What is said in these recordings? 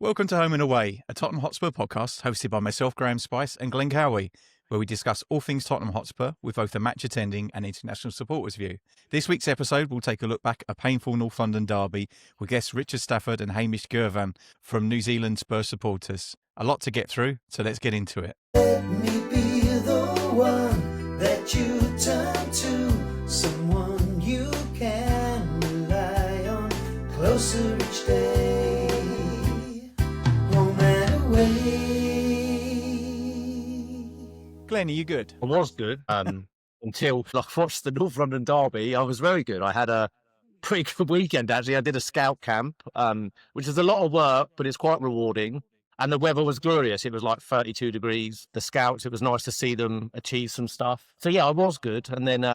Welcome to Home and Away, a Tottenham Hotspur podcast hosted by myself, Graham Spice, and Glen Cowie, where we discuss all things Tottenham Hotspur with both a match attending and international supporters view. This week's episode will take a look back at a painful North London derby with guests Richard Stafford and Hamish Girvan from New Zealand Spurs Supporters. A lot to get through, so let's get into it. Let me be the one that you turn to, someone you can rely on, closer each day, home and away. Glenn, are you good? I was good until I watched the North London derby. I was very good. I had a pretty good weekend, actually. I did a scout camp, which is a lot of work, but it's quite rewarding. And the weather was glorious. It was like 32 degrees. The scouts, it was nice to see them achieve some stuff. So, yeah, I was good. And then I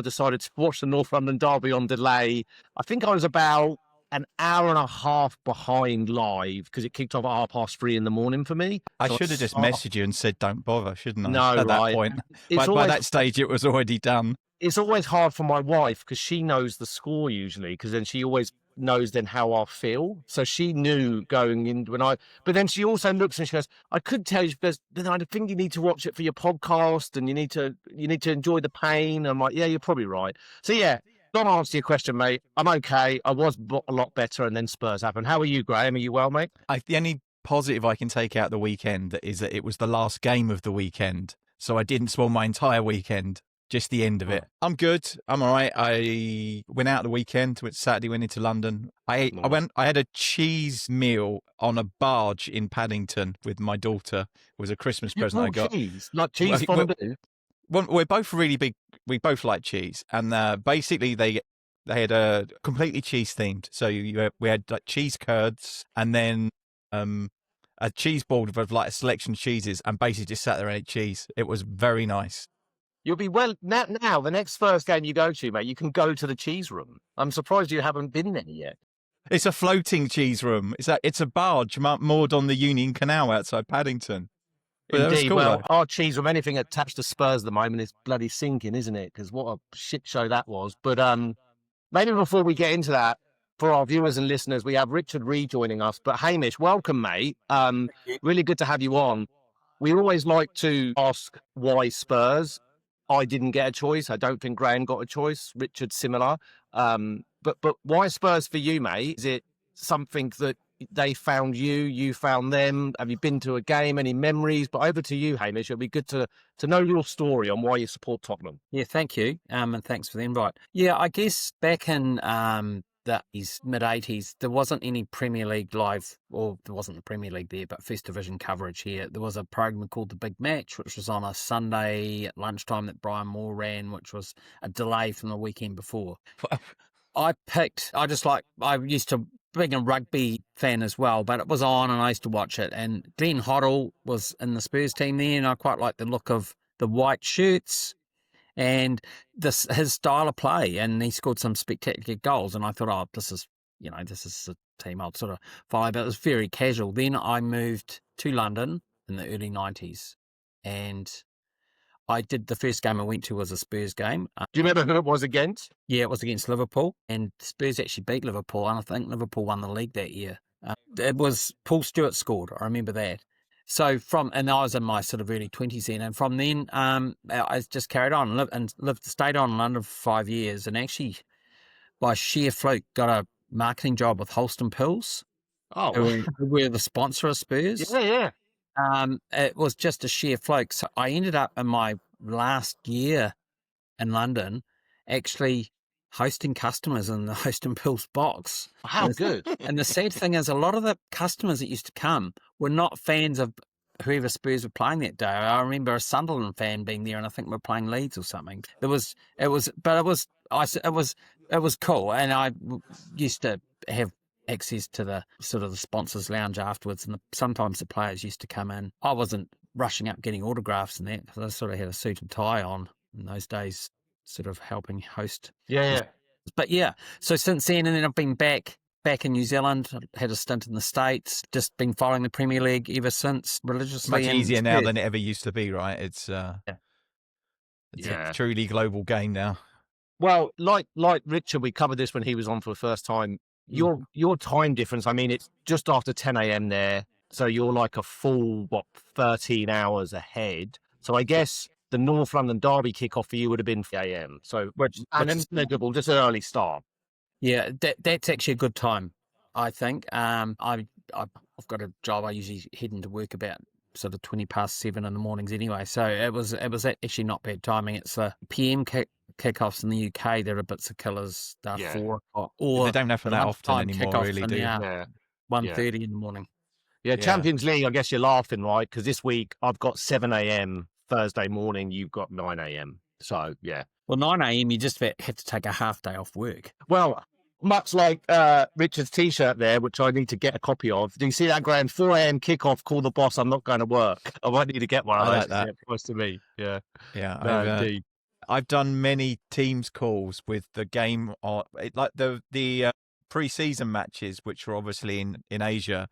decided to watch the North London derby on delay. I think I was about an hour and a half behind live because it kicked off at 3:30 in the morning for me. I should have just messaged you and said, don't bother, shouldn't I? No, at that point. By that stage, it was already done. It's always hard for my wife because she knows the score usually, because then she always knows then how I feel. So she knew going in but then she also looks and she goes, I could tell you, but I think you need to watch it for your podcast and you need to enjoy the pain. I'm like, yeah, you're probably right. So yeah, not to answer your question, mate. I'm okay. I was a lot better and then Spurs happened. How are you, Graham? Are you well, mate? The only positive I can take out the weekend is that it was the last game of the weekend. So I didn't spoil my entire weekend. Just the end of it. I'm good. I'm all right. I went out the weekend. Saturday, went into London. I had a cheese meal on a barge in Paddington with my daughter. It was a Christmas present I got. Cheese? Like cheese fondue? We're both really big. We both like cheese. And basically they had a completely cheese themed. So we had like cheese curds and then a cheese board with like a selection of cheeses and basically just sat there and ate cheese. It was very nice. You'll be well now. The next first game you go to, mate, you can go to the cheese room. I'm surprised you haven't been there yet. It's a floating cheese room. It's a barge moored on the Union Canal outside Paddington. But indeed, cool, well, our cheese room, anything attached to Spurs at the moment is bloody sinking, isn't it? Because what a shit show that was. But maybe before we get into that, for our viewers and listeners, we have Richard rejoining us. But Hamish, welcome, mate. Really good to have you on. We always like to ask why Spurs. I didn't get a choice. I don't think Graham got a choice. Richard, similar. But why Spurs for you, mate? Is it something that they found you found them? Have you been to a game? Any memories? But over to you, Hamish. It'd be good to know your story on why you support Tottenham. Yeah, thank you. And thanks for the invite. Yeah, I guess back in the mid-80s, there wasn't any Premier League live, or there wasn't the Premier League there, but First Division coverage here. There was a program called The Big Match, which was on a Sunday at lunchtime that Brian Moore ran, which was a delay from the weekend before. I used to being a rugby fan as well, but it was on and I used to watch it. And Glenn Hoddle was in the Spurs team there, and I quite liked the look of the white shirts and his style of play, and he scored some spectacular goals. And I thought, this is a team I'll sort of follow, but it was very casual. Then I moved to London in the early 90s, and I did the first game I went to was a Spurs game. Do you remember who it was against? Yeah, it was against Liverpool, and Spurs actually beat Liverpool, and I think Liverpool won the league that year. It was Paul Stewart scored. I remember that. So and I was in my sort of early 20s then, and from then I just carried on and stayed on in London for 5 years, and actually by sheer fluke got a marketing job with Holston Pills, who were the sponsor of Spurs. Yeah. It was just a sheer fluke. So I ended up in my last year in London actually hosting customers in the Holston Pills box. How good. And the sad thing is a lot of the customers that used to come were not fans of whoever Spurs were playing that day. I remember a Sunderland fan being there, and I think we were playing Leeds or something. It was cool. And I used to have access to the sort of the sponsors lounge afterwards, and sometimes the players used to come in. I wasn't rushing up getting autographs and that, because I sort of had a suit and tie on in those days, sort of helping host. Yeah. But yeah, so since then, and then I've been back in New Zealand, had a stint in the States, just been following the Premier League ever since religiously. Much easier now than it ever used to be, right? It's a truly global game now. Well, like Richard, we covered this when he was on for the first time your time difference, I mean, it's just after 10 a.m. there. So you're like a full, 13 hours ahead. So I guess the North London Derby kickoff for you would have been 3 a.m. So it's negligible, just an early start. Yeah, that's actually a good time, I think. I've got a job. I usually head into work about sort of 20 past 7 in the mornings anyway. So it was actually not bad timing. It's PM kickoffs in the UK. There are bits of killers. They're 4 o'clock. Or they don't happen that often anymore, really, do you? 1:30 in the morning. Yeah, Champions League, I guess you're laughing, right? Because this week I've got 7 a.m. Thursday morning. You've got 9 a.m. So, yeah. Well, 9 a.m. you just have to take a half day off work. Well, much like Richard's T-shirt there, which I need to get a copy of. Do you see that, Graham? 4 a.m. kickoff, call the boss, I'm not going to work. I might need to get one of those. Like that. Close to me. Yeah. Yeah. No, I've done many Teams calls with the game, like the pre-season matches, which were obviously in Asia.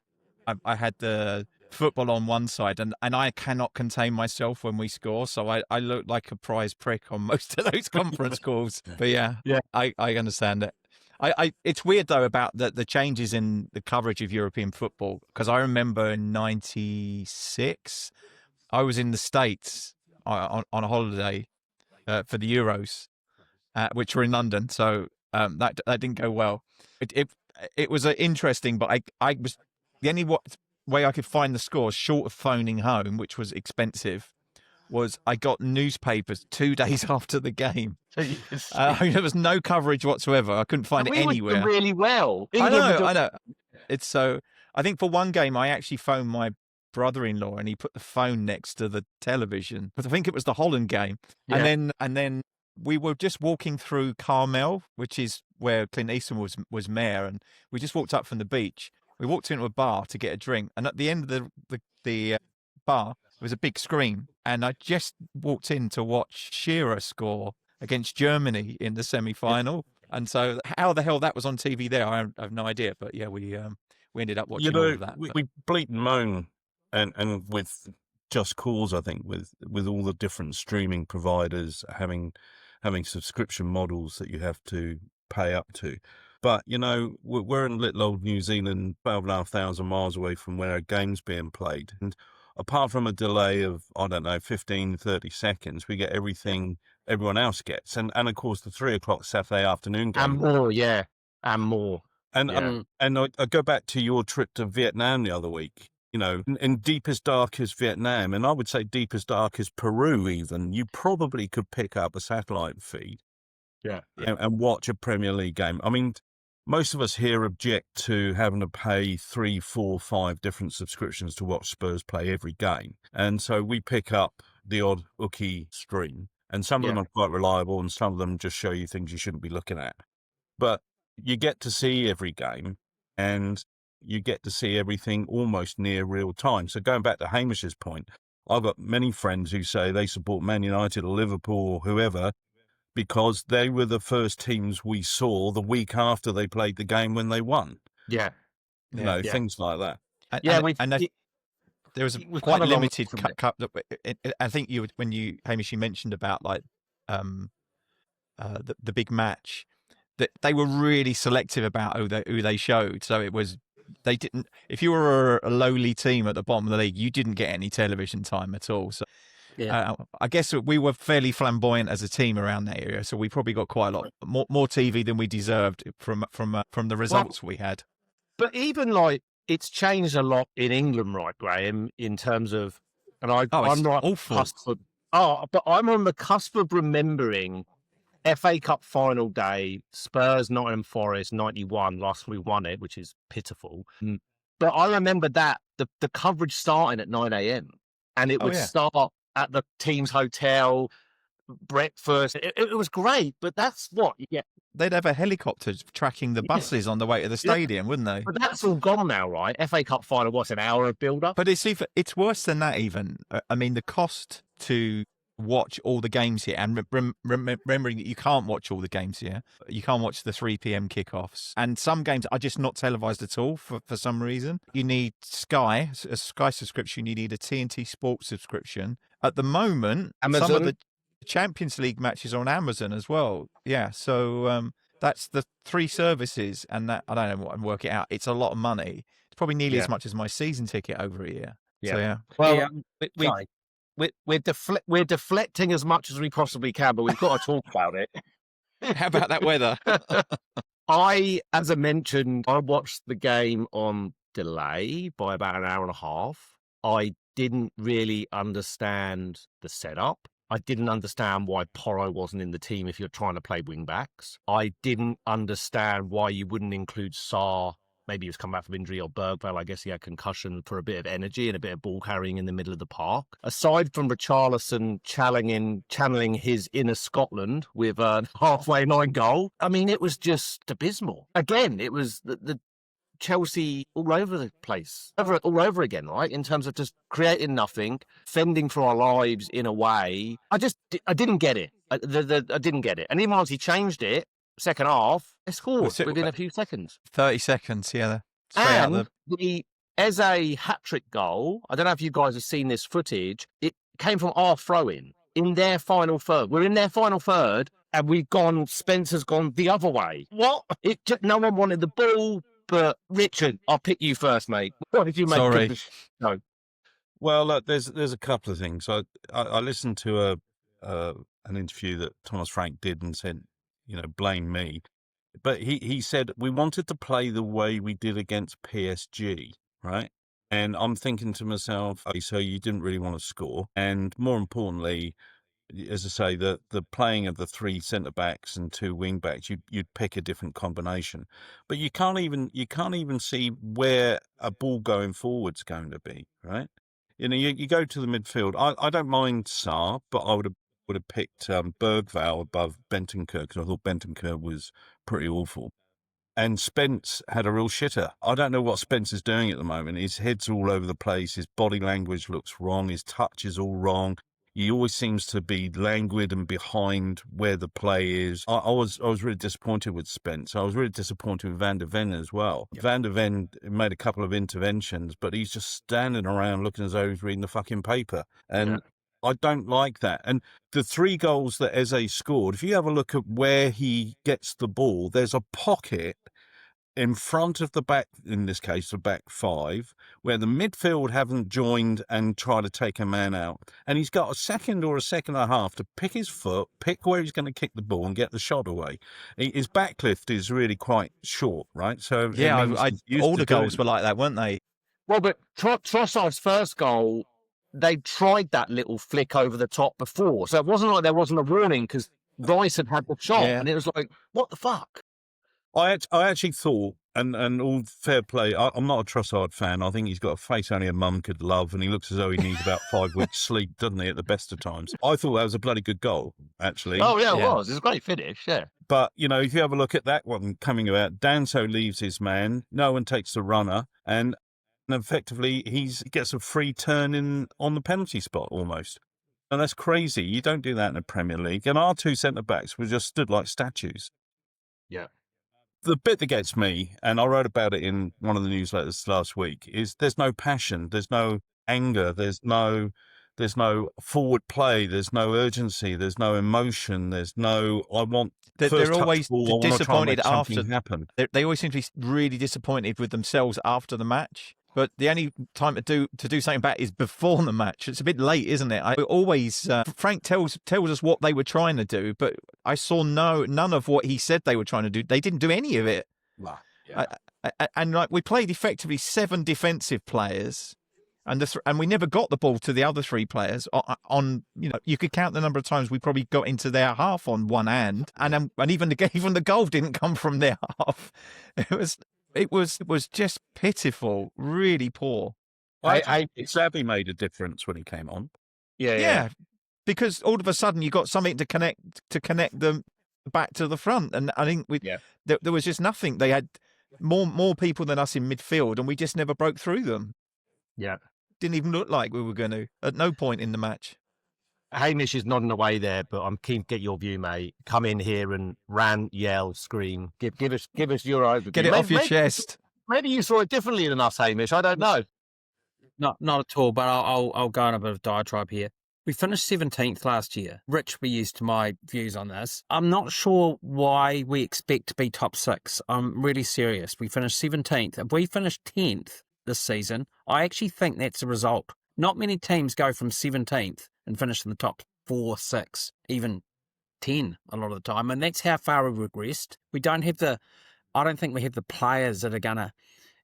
I had the football on one side, and I cannot contain myself when we score, so I look like a prize prick on most of those conference calls. But yeah, I understand it. It's weird though about the changes in the coverage of European football, because I remember in '96 I was in the States on a holiday for the Euros, which were in London, so that didn't go well. It was interesting, but I was the only way I could find the scores short of phoning home, which was expensive, was I got newspapers 2 days after the game. There was no coverage whatsoever. I couldn't find it anywhere. Really well. I know. It's so. I think for one game I actually phoned my brother-in-law and he put the phone next to the television. But I think it was the Holland game, and then we were just walking through Carmel, which is where Clint Eastwood was mayor, and we just walked up from the beach. We walked into a bar to get a drink, and at the end of the bar, there was a big screen, and I just walked in to watch Shearer score against Germany in the semi-final. And so how the hell that was on TV there, I have no idea. But yeah, we ended up watching all of that. We bleat and moan, and with Just Cause, I think, with all the different streaming providers having subscription models that you have to pay up to. But, we're in little old New Zealand, 12,500 miles away from where a game's being played. And apart from a delay of, 15, 30 seconds, we get everything everyone else gets. And of course, the 3 o'clock Saturday afternoon game. And more, yeah. And more. And I go back to your trip to Vietnam the other week. In deepest, darkest Vietnam, and I would say deepest, darkest Peru even, you probably could pick up a satellite feed and watch a Premier League game. I mean, most of us here object to having to pay 3, 4, 5 different subscriptions to watch Spurs play every game. And so we pick up the odd Uki stream, and some of them are quite reliable, and some of them just show you things you shouldn't be looking at. But you get to see every game, and you get to see everything almost near real time. So going back to Hamish's point, I've got many friends who say they support Man United or Liverpool or whoever because they were the first teams we saw the week after they played the game when they won. Things like that. There was a quite limited cup. I think Hamish, you mentioned about like the big match, that they were really selective about who they showed. So it was. They didn't. If you were a lowly team at the bottom of the league, you didn't get any television time at all. So, I guess we were fairly flamboyant as a team around that area. So we probably got quite a lot more TV than we deserved from the results we had. But even it's changed a lot in England, right, Graham? In terms of, and I'm right awful. But I'm on the cusp of remembering FA Cup final day, Spurs, Nottingham Forest, 91, last we won it, which is pitiful. But I remember that, the coverage starting at 9 a.m. and it would start at the team's hotel, breakfast. It was great, but that's what you get. They'd have a helicopter tracking the buses on the way to the stadium, wouldn't they? But that's all gone now, right? FA Cup final, what's an hour of build-up? But it's worse than that even. I mean, the cost to watch all the games here, and remembering that you can't watch all the games here, you can't watch the 3 p.m. kickoffs, and some games are just not televised at all for some reason. You need a Sky subscription, you need a TNT Sports subscription. At the moment, Amazon. Some of the Champions League matches are on Amazon as well. Yeah, so That's the 3 services, and that I don't know what and work it out. It's a lot of money. It's probably nearly as much as my season ticket over a year. Yeah. So, yeah. Well, Yeah. we're deflecting as much as we possibly can, but we've got to talk about it. How about that weather? As I mentioned, I watched the game on delay by about an hour and a half. I didn't really understand the setup. I didn't understand why Porro wasn't in the team if you're trying to play wing backs. I didn't understand why you wouldn't include Sarr. Maybe he was coming back from injury, or Bergvall. I guess he had concussion, for a bit of energy and a bit of ball carrying in the middle of the park. Aside from Richarlison channeling his inner Scotland with a halfway line goal, I mean, it was just abysmal. Again, it was the Chelsea all over the place, all over again, right? In terms of just creating nothing, fending for our lives in a way. I didn't get it. I didn't get it. And even once he changed it, second half, they scored within a few seconds. 30 seconds, yeah. And the Eze hat-trick goal, I don't know if you guys have seen this footage, it came from our throw-in in their final third. We're in their final third, and Spencer's gone the other way. What? No one wanted the ball, but Richard, I'll pick you first, mate. What did you make of this? No. Well, look, there's a couple of things. I listened to an interview that Thomas Frank did and said, blame me. But he said, we wanted to play the way we did against PSG, right? And I'm thinking to myself, okay, so you didn't really want to score. And more importantly, as I say, the playing of the 3 centre-backs and 2 wing-backs, you'd pick a different combination. But you can't even see where a ball going forward's going to be, right? You go to the midfield. I don't mind Sarr, but I would have picked Bergvall above Bentancur, because I thought Bentancur was pretty awful. And Spence had a real shitter. I don't know what Spence is doing at the moment. His head's all over the place. His body language looks wrong. His touch is all wrong. He always seems to be languid and behind where the play is. I was really disappointed with Spence. I was really disappointed with Van der Ven as well. Yep. Van der Ven made a couple of interventions, but he's just standing around looking as though he's reading the fucking paper. And I don't like that. And the 3 goals that Eze scored, if you have a look at where he gets the ball, there's a pocket in front of the back, in this case, the back 5, where the midfield haven't joined and try to take a man out. And he's got a second or a second and a half to pick his foot, pick where he's going to kick the ball and get the shot away. His backlift is really quite short, right? So yeah, all the goals were like that, weren't they? Well, but Trossard's first goal, they tried that little flick over the top before. So it wasn't like there wasn't a warning, because Rice had the shot. Yeah. And it was like, what the fuck? I actually thought, and all fair play, I'm not a Trossard fan. I think he's got a face only a mum could love, and he looks as though he needs about 5 weeks sleep, doesn't he, at the best of times. I thought that was a bloody good goal, actually. Oh, yeah, it was. It was a great finish, yeah. But, if you have a look at that one coming about, Danso leaves his man, no one takes the runner, and effectively he gets a free turn on the penalty spot almost. And that's crazy. You don't do that in the Premier League. And our 2 centre-backs were just stood like statues. Yeah. The bit that gets me, and I wrote about it in one of the newsletters last week, is there's no passion, there's no anger, there's no forward play, there's no urgency, there's no emotion, there's no They're always disappointed after happen. They always seem to be really disappointed with themselves after the match. But the only time to do something about it is before the match. It's a bit late, isn't it? Frank tells us what they were trying to do, but I saw none of what he said they were trying to do. They didn't do any of it. Wow. Yeah. And we played effectively 7 defensive players, and we never got the ball to the other 3 players. You could count the number of times we probably got into their half on one hand, and even the goal didn't come from their half. It was just pitiful, really poor. Xavi made a difference when he came on. Yeah, because all of a sudden you got something to connect them back to the front, and I think there was just nothing. They had more people than us in midfield, and we just never broke through them. Yeah, didn't even look like we were going to at no point in the match. Hamish is nodding away there, but I'm keen to get your view, mate. Come in here and rant, yell, scream. Give us your overview. Get it off your chest. Maybe you saw it differently than us, Hamish. I don't know. Not at all. But I'll go on a bit of diatribe here. We finished 17th last year. Rich will be used to my views on this. I'm not sure why we expect to be top 6. I'm really serious. We finished 17th. If we finish 10th this season, I actually think that's a result. Not many teams go from 17th and finish in the top 4, 6, even 10 a lot of the time. And that's how far we've regressed. I don't think we have the players that are going to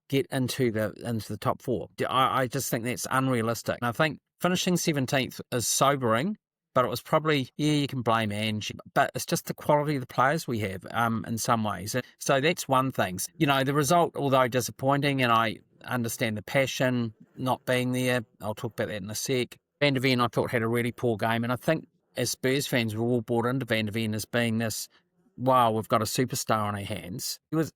get into the top 4. I just think that's unrealistic. And I think finishing 17th is sobering, but it was probably, you can blame Ange, but it's just the quality of the players we have in some ways. So that's one thing. The result, although disappointing, and I understand the passion not being there, I'll talk about that in a sec. Van der Ven, I thought, had a really poor game, and I think as Spurs fans, we're all bought into Van der Ven as being this, wow, we've got a superstar on our hands. He was,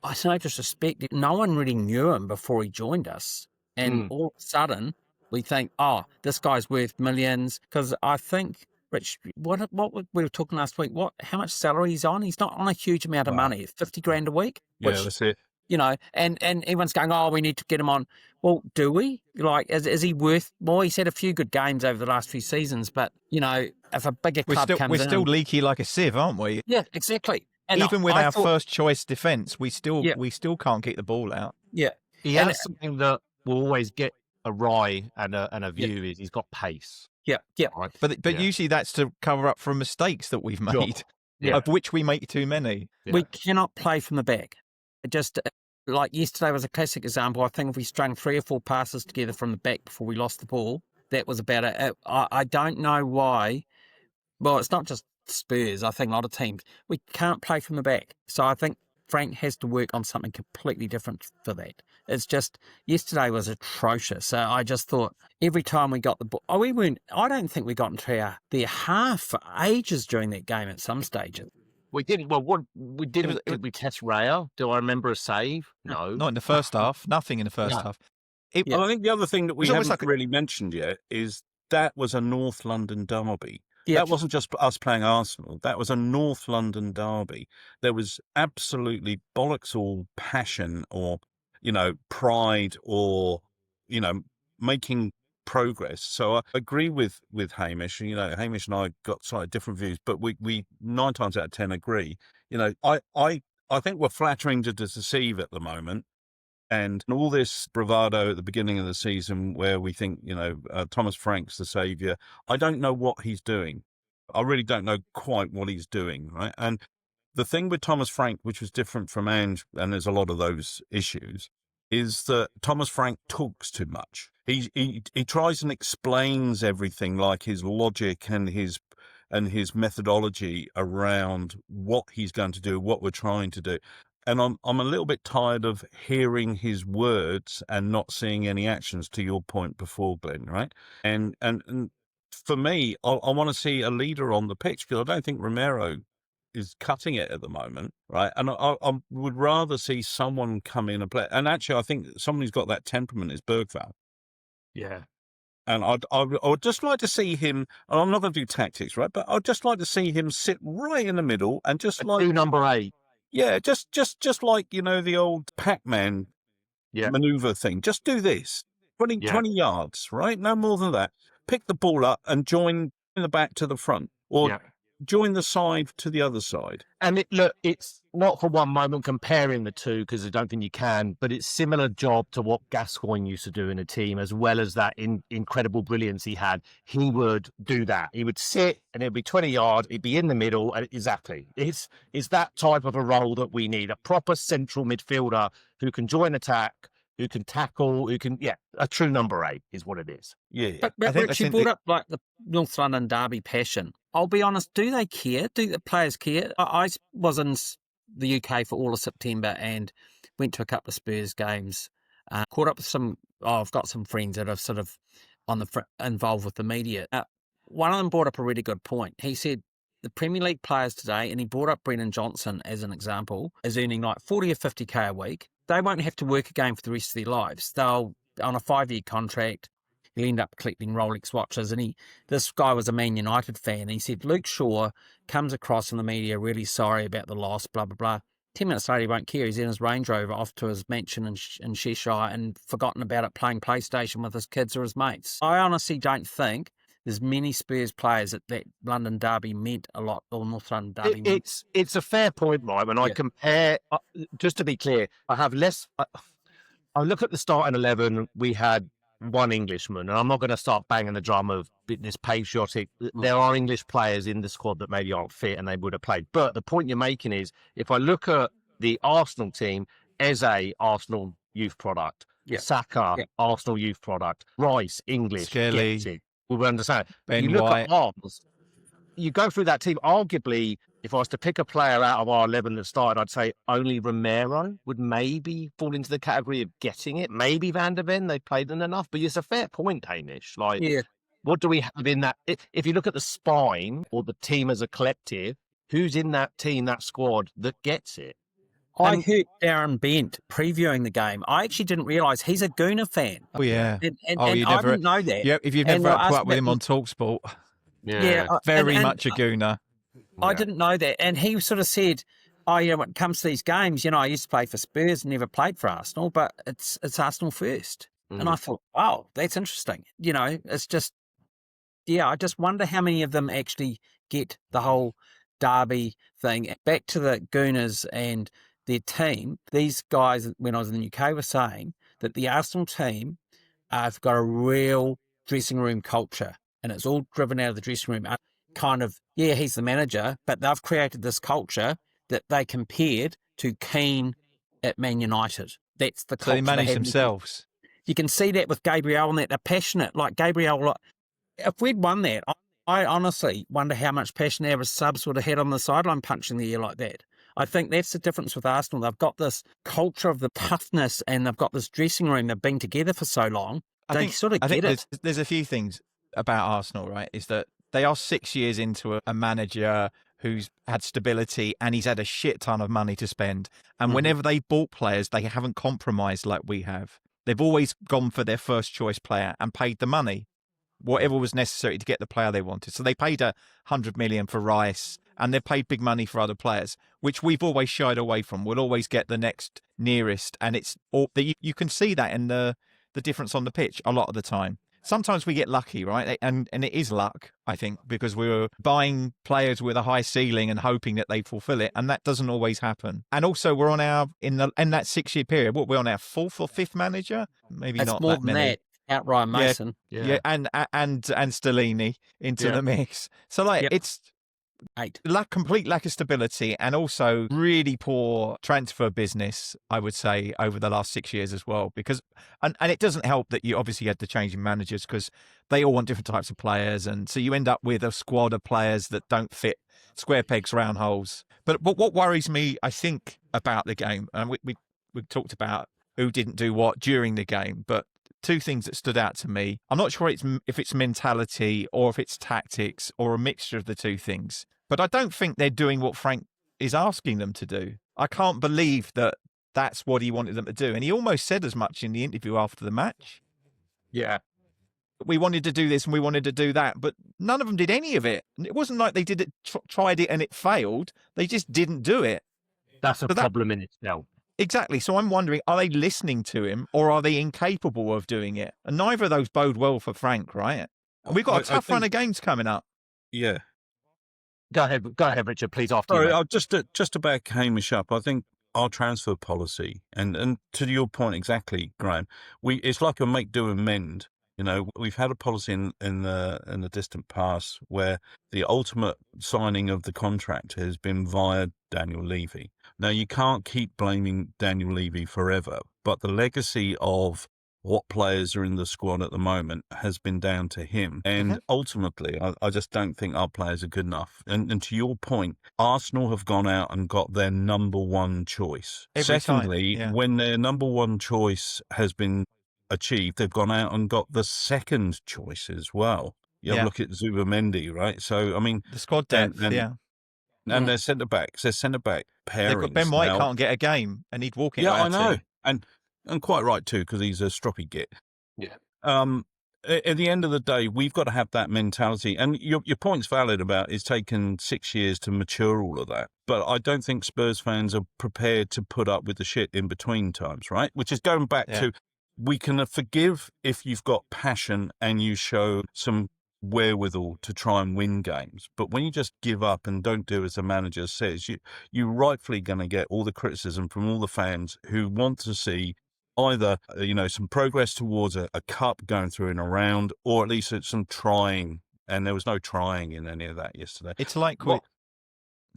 I no disrespect, no one really knew him before he joined us. And all of a sudden, we think, oh, this guy's worth millions. Because I think, Rich, what we were talking last week, how much salary he's on? He's not on a huge amount of money. 50 grand a week. Yeah, that's it. And everyone's going, oh, we need to get him on. Well, do we? Like, is he worth more? He's had a few good games over the last few seasons, but, if a bigger club comes in... We're still leaky like a sieve, aren't we? Yeah, exactly. And even with our first choice defence, we still can't kick the ball out. Yeah. He has something that will always get awry and a view is he's got pace. Yeah, yeah. Right? But usually that's to cover up for mistakes that we've made, of which we make too many. Yeah. We cannot play from the back. Just like yesterday was a classic example. I think if we strung 3 or 4 passes together from the back before we lost the ball, that was about it. I don't know why. Well, it's not just Spurs. I think a lot of teams, we can't play from the back. So I think Frank has to work on something completely different for that. It's just, yesterday was atrocious. So I just thought every time we got the ball, I don't think we got into their half for ages during that game at some stages. We didn't. Well, did we test Raya? Do I remember a save? No. Not in the first half. Nothing in the first half. Well, I think the other thing that we haven't really mentioned yet is that was a North London derby. Yeah. That wasn't just us playing Arsenal. That was a North London derby. There was absolutely bollocks all passion or, pride or, making progress. So I agree with Hamish. Hamish and I got slightly different views, but we 9 times out of 10 agree. I think we're flattering to deceive at the moment. And all this bravado at the beginning of the season where we think, Thomas Frank's the saviour, I don't know what he's doing. I really don't know quite what he's doing, right? And the thing with Thomas Frank, which was different from Ange, and there's a lot of those issues, is that Thomas Frank talks too much. He tries and explains everything, like his logic and his methodology around what he's going to do, what we're trying to do. And I'm a little bit tired of hearing his words and not seeing any actions, to your point before, Glenn, right? And for me, I want to see a leader on the pitch, because I don't think Romero is cutting it at the moment, right? And I would rather see someone come in and play. And actually, I think someone who's got that temperament is Girvan. Yeah. And I would just like to see him, and I'm not going to do tactics, right? But I'd just like to see him sit right in the middle and just do number 8. Yeah, just like, the old Pac-Man maneuver thing. Just do this. 20 yards, right? No more than that. Pick the ball up and join the back to the front, or join the side to the other side. And it's not for one moment comparing the two, because I don't think you can, but it's similar job to what Gascoigne used to do in a team, as well as that incredible brilliance he had. He would do that. He would sit and it'd be 20 yards, it'd be in the middle, and exactly. It's that type of a role that we need, a proper central midfielder who can join attack, who can tackle, a true number 8 is what it is. Yeah. But Rich, you brought up like the North London derby passion. I'll be honest, do they care? Do the players care? I was in the UK for all of September and went to a couple of Spurs games, caught up with I've got some friends that are sort of involved with the media. One of them brought up a really good point. He said the Premier League players today, and he brought up Brennan Johnson as an example, is earning like 40 or 50k a week. They won't have to work again for the rest of their lives. They'll, on a 5-year contract, he'll end up collecting Rolex watches. And this guy was a Man United fan. He said, Luke Shaw comes across in the media really sorry about the loss, blah, blah, blah. 10 minutes later, he won't care. He's in his Range Rover off to his mansion in Cheshire and forgotten about it, playing PlayStation with his kids or his mates. I honestly don't think there's many Spurs players that London derby meant a lot, or North London derby meant. It's a fair point, right? When I compare, just to be clear, I have less. I look at the starting 11. We had one Englishman, and I'm not going to start banging the drum of this patriotic. There are English players in the squad that maybe aren't fit and they would have played. But the point you're making is, if I look at the Arsenal team, Eze, Arsenal youth product, Saka, Arsenal youth product, Rice, English, Skelly, we will understand. Ben You look White. at Arms, you go through that team, arguably, if I was to pick a player out of our 11 that started, I'd say only Romero would maybe fall into the category of getting it. Maybe Van der Ven, they played them enough. But it's a fair point, Hamish. Like, what do we have in that? If you look at the spine or the team as a collective, who's in that team, that squad that gets it? I heard Darren Bent previewing the game. I actually didn't realise he's a Gooner fan. Oh, yeah. And you I didn't know that. Yeah, if you've never put up with him on TalkSport, very much a Gooner. I didn't know that. And he sort of said, when it comes to these games, I used to play for Spurs, never played for Arsenal, but it's Arsenal first. And I thought, wow, that's interesting. It's just, I just wonder how many of them actually get the whole derby thing. Back to the Gooners and their team, these guys, when I was in the UK, were saying that the Arsenal team have got a real dressing room culture, and it's all driven out of the dressing room. Kind of, he's the manager, but they've created this culture that they compared to Keane at Man United. That's the culture. So they manage themselves. You can see that with Gabriel and that they're passionate. Like Gabriel, if we'd won that, I honestly wonder how much passion our subs would have had on the sideline punching the air like that. I think that's the difference with Arsenal. They've got this culture of the toughness, and they've got this dressing room. They've been together for so long. I think there's a few things about Arsenal, right? Is that they are 6 years into a manager who's had stability, and he's had a shit ton of money to spend. And whenever they bought players, they haven't compromised like we have. They've always gone for their first choice player and paid the money, whatever was necessary to get the player they wanted. So they paid 100 million for Rice, and they've paid big money for other players, which we've always shied away from. We'll always get the next nearest, and it's all you can see that in the difference on the pitch a lot of the time. Sometimes we get lucky, right? And it is luck, I think, because we're buying players with a high ceiling and hoping that they fulfill it, and that doesn't always happen. And also, we're on in that 6 year period. We're on our fourth or fifth manager, maybe it's not more that than many. that. Out Ryan Mason, and Stellini into the mix. So it's 8. Complete lack of stability, and also really poor transfer business, I would say, over the last 6 years as well. Because and it doesn't help that you obviously had the change in managers, because they all want different types of players, and so you end up with a squad of players that don't fit square pegs round holes. But what worries me, I think, about the game, and we talked about who didn't do what during the game, but two things that stood out to me. I'm not sure if it's mentality or if it's tactics or a mixture of the two things. But I don't think they're doing what Frank is asking them to do. I can't believe that that's what he wanted them to do. And he almost said as much in the interview after the match. Yeah. We wanted to do this and we wanted to do that, but none of them did any of it. It wasn't like they did it, tried it and it failed. They just didn't do it. That's a problem in itself. Exactly. So I'm wondering, are they listening to him or are they incapable of doing it? And neither of those bode well for Frank, right? And we've got a tough run of games coming up. Yeah. Go ahead, Richard, please. After Sorry, you. I'll just to back Hamish up, I think our transfer policy, and to your point exactly, Graham, it's like a make, do and mend. We've had a policy in the distant past where the ultimate signing of the contract has been via Daniel Levy. Now, you can't keep blaming Daniel Levy forever, but the legacy of what players are in the squad at the moment has been down to him. And ultimately, I just don't think our players are good enough. And to your point, Arsenal have gone out and got their number one choice. Secondly, when their number one choice has been achieved, they've gone out and got the second choice as well. You have a look at Zubamendi, right? So, I mean, the squad depth, and their centre backs, pairings. Ben White can't get a game, and he'd walk in. Yeah, I know, and quite right too, because he's a stroppy git. Yeah. At the end of the day, we've got to have that mentality. And your point's valid about it's taken 6 years to mature all of that. But I don't think Spurs fans are prepared to put up with the shit in between times, right? Which is going back to, we can forgive if you've got passion and you show some wherewithal to try and win games. But when you just give up and don't do as the manager says, you're rightfully going to get all the criticism from all the fans who want to see either, some progress towards a cup going through in a round, or at least some trying. And there was no trying in any of that yesterday. It's like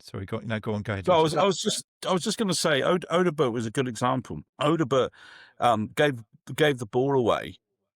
sorry, go on, go ahead. So I was just going to say, Odebert was a good example. Odebert gave the ball away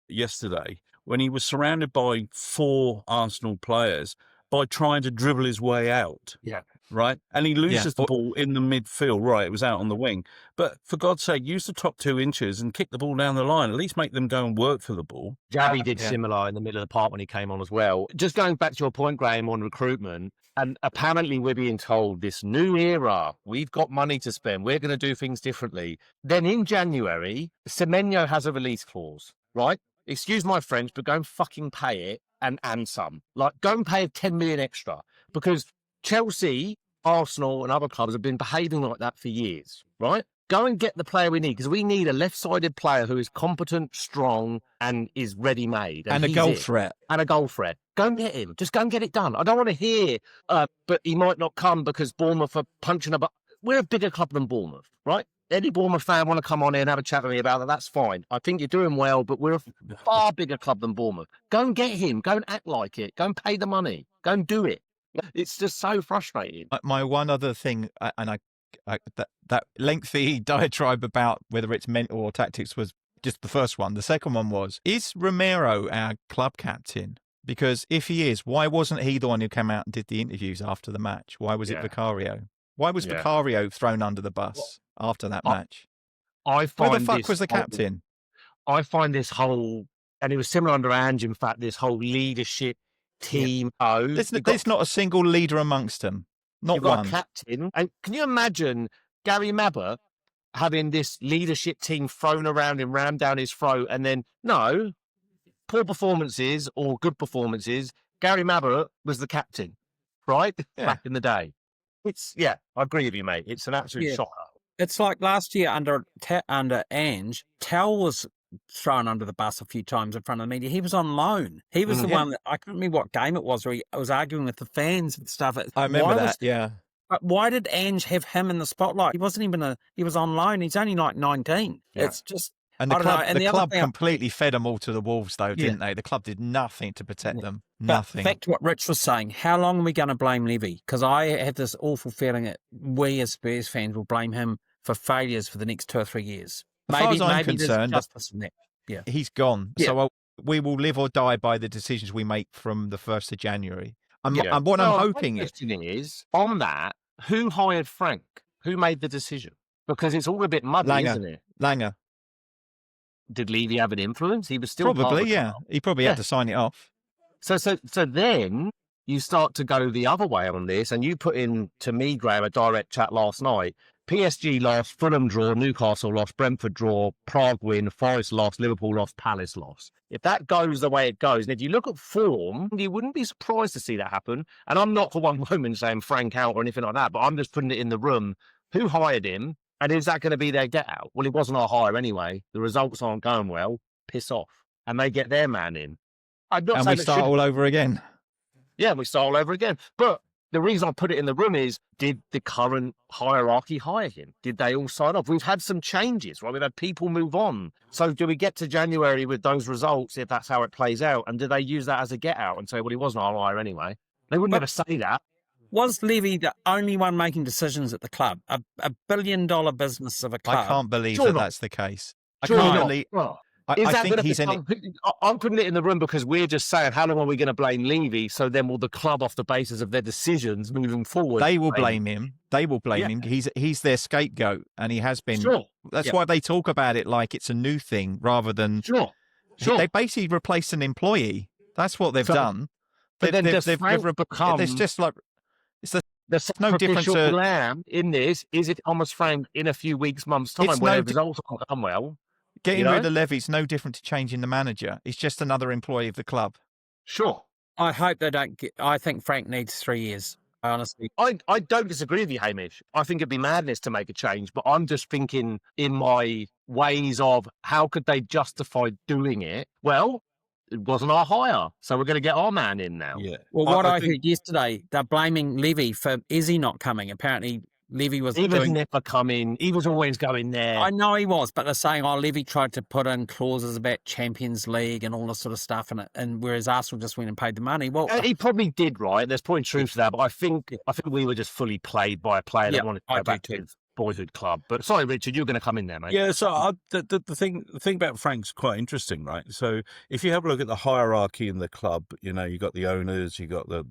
yesterday when he was surrounded by 4 Arsenal players by trying to dribble his way out. Yeah. Right? And he loses the ball in the midfield. Right, it was out on the wing. But for God's sake, use the top 2 inches and kick the ball down the line. At least make them go and work for the ball. Javi did similar in the middle of the park when he came on as well. Just going back to your point, Graeme, on recruitment, and apparently we're being told this new era, we've got money to spend, we're going to do things differently. Then in January, Semenyo has a release clause, right? Excuse my French, but go and fucking pay it and some. Like, go and pay 10 million extra, because Chelsea, Arsenal and other clubs have been behaving like that for years, right? Go and get the player we need, because we need a left-sided player who is competent, strong, and is ready-made. And a goal threat. And a goal threat. Go and get him. Just go and get it done. I don't want to hear, but he might not come because Bournemouth are punching up. We're a bigger club than Bournemouth, right? Any Bournemouth fan want to come on in and have a chat with me about that, that's fine. I think you're doing well, but we're a far bigger club than Bournemouth. Go and get him. Go and act like it. Go and pay the money. Go and do it. It's just so frustrating. My one other thing, and that lengthy diatribe about whether it's mental or tactics was just the first one. The second one was, is Romero our club captain? Because if he is, why wasn't he the one who came out and did the interviews after the match? Why was it Vicario? Why was Vicario thrown under the bus after that match? Where the fuck was the captain? I find this whole, and it was similar under Ange, in fact, this whole leadership team. There's not a single leader amongst them. Not one. Captain. And can you imagine Gary Mabber having this leadership team thrown around him, rammed down his throat, and then, no, poor performances or good performances, Gary Mabber was the captain, right? Back in the day. I agree with you, mate. It's an absolute shocker. It's like last year under Ange, Tal was thrown under the bus a few times in front of the media. He was on loan. He was the one that, I can't remember what game it was, where he was arguing with the fans and stuff. I remember that, But why did Ange have him in the spotlight? He wasn't even he was on loan. He's only like 19. Yeah. It's just... And the club completely fed them all to the wolves, though, didn't they? The club did nothing to protect them. Nothing. Back to what Rich was saying, how long are we going to blame Levy? Because I have this awful feeling that we as Spurs fans will blame him for failures for the next 2 or 3 years. As far as I'm concerned, he's gone. Yeah. So we will live or die by the decisions we make from the 1st of January. I'm hoping is, on that, who hired Frank? Who made the decision? Because it's all a bit muddy, isn't it? Langer. Did Levy have an influence? He was still probably, He probably had to sign it off. So then you start to go the other way on this, and you put in, to me, Graeme, a direct chat last night. PSG lost, Fulham draw, Newcastle lost, Brentford draw, Prague win, Forest lost, Liverpool lost, Palace lost. If that goes the way it goes, and if you look at form, you wouldn't be surprised to see that happen. And I'm not for one moment saying Frank out or anything like that, but I'm just putting it in the room. Who hired him? And is that going to be their get out? Well, it wasn't our hire anyway. The results aren't going well. Piss off. And they get their man in. And we start all over again. Yeah, we start all over again. But the reason I put it in the room is, did the current hierarchy hire him? Did they all sign off? We've had some changes, right? We've had people move on. So do we get to January with those results, if that's how it plays out? And do they use that as a get out and say, well, he wasn't our hire anyway? They would never say that. Was Levy the only one making decisions at the club? A $1 billion business of a club? I can't believe that's the case. I think he's in it. I'm putting it in the room because we're just saying, how long are we going to blame Levy? So then will the club, off the basis of their decisions moving forward, they will blame him. They will blame him. He's their scapegoat, and he has been. Sure. That's why they talk about it like it's a new thing rather than. Sure. They basically replaced an employee. That's what they've done. But then does Frank become? It's just like the no difference to lamb in this. Is it Thomas Frank in a few weeks, months' time, when the results have come well? Getting rid of Levy's no different to changing the manager. He's just another employee of the club. Sure. I hope they don't get... I think Frank needs 3 years, honestly. I don't disagree with you, Hamish. I think it'd be madness to make a change, but I'm just thinking in my ways of how could they justify doing it? Well, it wasn't our hire, so we're going to get our man in now. Yeah. Well, what I think- heard yesterday, they're blaming Levy for Izzy not coming. Apparently, Levy was He was doing. never coming. He was always going there. I know he was, but they're saying, Levy tried to put in clauses about Champions League and all this sort of stuff, and whereas Arsenal just went and paid the money. Well, He probably did, right? There's probably truth to that, but I think we were just fully played by a player that wanted to go back to his boyhood club. But sorry, Richard, you're going to come in there, mate. Yeah, so the thing about Frank's quite interesting, right? So if you have a look at the hierarchy in the club, you got the owners, you got the